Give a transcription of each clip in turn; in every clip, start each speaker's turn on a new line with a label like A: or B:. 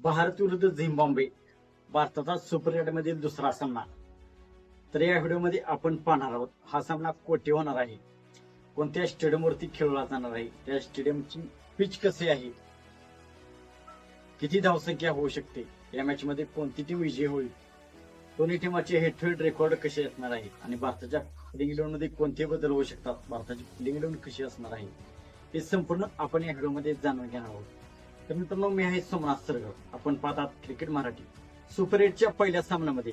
A: भारत विरुद्ध झिम्बाब्वे, भारताचा सुपर 8 मधील दुसरा सामना. तर या व्हिडिओमध्ये आपण पाहणार आहोत हा सामना कोठे होणार आहे, कोणत्या स्टेडियमवरती खेळला जाणार आहे, त्या स्टेडियमची पिच कशी आहे, किती धावसंख्या होऊ शकते, या मॅच मध्ये कोणती टीम विजयी होईल, दोन्ही टीमाचे हेड टू हेड रेकॉर्ड कसे असणार आहे आणि भारताच्या प्लेइंग 11 मध्ये कोणते बदल होऊ शकतात, भारताची प्लेइंग 11 कशी असणार आहे, हे संपूर्ण आपण या व्हिडिओमध्ये जाणून घेणार आहोत. तर मित्रांनो, मी आहे सोमनाथ सरगर. आपण पाहतात क्रिकेट मराठी. सुपर 8च्या पहिल्या सामन्यामध्ये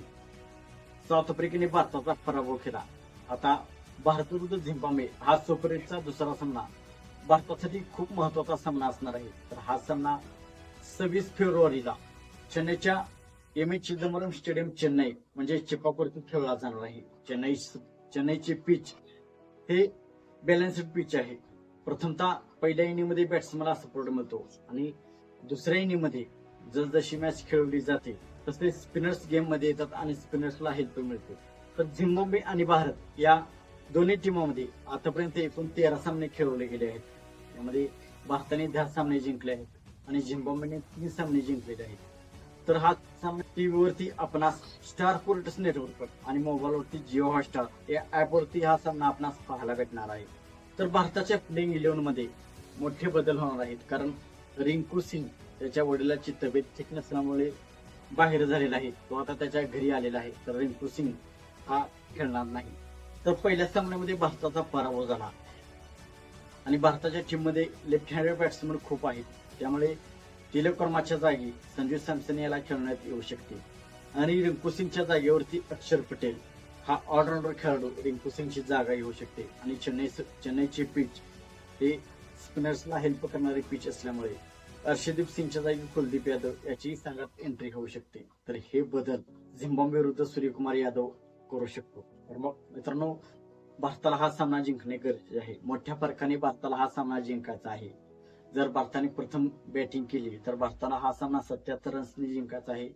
A: साऊथ आफ्रिकेने भारताचा पराभव केला. आता भारत विरुद्ध झिम्बाब्वे हा सुपर 8चा दुसरा सामना भारतासाठी खूप महत्वाचा सामना असणार आहे. तर हा सामना 26 फेब्रुवारीला चेन्नईच्या M A Chidambaram stadium Chennai म्हणजे चिपापूरती खेळला जाणार आहे. चेन्नईची पिच हे बॅलन्स्ड पिच आहे. प्रथमतः पहिल्या इनिंगमध्ये बॅट्समनला सपोर्ट मिळतो आणि दुसऱ्या इनिंगमध्ये जसजशी मॅच खेळवली जाते तसे स्पिनर्स गेम मध्ये येतात आणि स्पिनर्सला हेल्प मिळते. तर झिम्बाब्वे आणि भारत या दोन्ही टीमांमध्ये आतापर्यंत एकूण 13 सामने खेळवले गेले आहेत. यामध्ये भारताने 10 सामने जिंकले आहेत आणि झिम्बाब्वेने 3 सामने जिंकलेले आहेत. तर हा सामना टीव्हीवरती आपणास स्टार स्पोर्ट्स नेटवर्कवर आणि मोबाईलवरती जिओ हॉटस्टार या ऍपवरती हा सामना आपणास पाहायला भेटणार आहे. तर भारताच्या प्लेइंग 11 मध्ये मोठे बदल होणार आहेत, कारण रिंकू सिंग त्याच्या वडिलांची तब्येत ठीक नसल्यामुळे बाहेर झालेला आहे. तो आता त्याच्या घरी आलेला आहे. तर रिंकू सिंग हा खेळणार नाही. तर पहिल्या सामन्यामध्ये भारताचा पराभव झाला आणि भारताच्या टीम मध्ये लेफ्ट हँडेड बॅट्समन खूप आहेत. त्यामुळे तिलक वर्माच्या जागी संजू सॅमसन याला खेळण्यात येऊ शकते आणि रिंकू सिंगच्या जागेवरती अक्षर पटेल हा ऑलराऊंडर खेळाडू रिंकू सिंगची जागा येऊ शकते. आणि चेन्नईची पिच हे स्पिनर्सला हेल्प करणारी पिच असल्यामुळे अर्षदीप सिंगच्या जागी कुलदीप यादव याची संघात एंट्री होऊ शकते. तर हे बदल झिम्बाब्वे विरुद्ध सूर्यकुमार यादव करू शकतो. तर मग मित्रांनो, भारताला हा सामना जिंकणे गरजेचे आहे. मोठ्या फरकाने भारताला हा सामना जिंकायचा आहे. जर भारताने प्रथम बॅटिंग केली तर भारताला हा सामना 77 रन्सनी जिंकायचा आहे.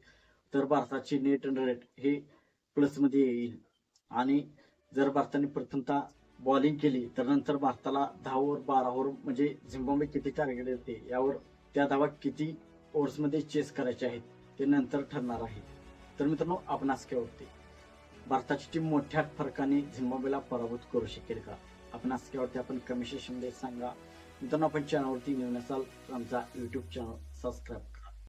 A: तर भारताची नेट रन रेट हे प्लस मध्ये येईल आणि जर भारताने प्रथमतः बॉलिंग केली तर नंतर भारताला 10 ओव्हर 12 ओव्हर म्हणजे झिम्बाब्वे किती टार्गेट देते यावर त्या धावा किती ओव्हर्स मध्ये चेस करायचे आहेत ते नंतर ठरणार आहे. तर मित्रांनो, आपणास काय वाटते, भारताची टीम मोठ्या फरकाने झिम्बाब्वेला पराभूत करू शकेल का? आपणास काय वाटते आपण कमेंट सेक्शन मध्ये सांगा. मित्रांनो, आपण चॅनलवरती नवीन असाल तर आमचा युट्यूब चॅनल सबस्क्राईब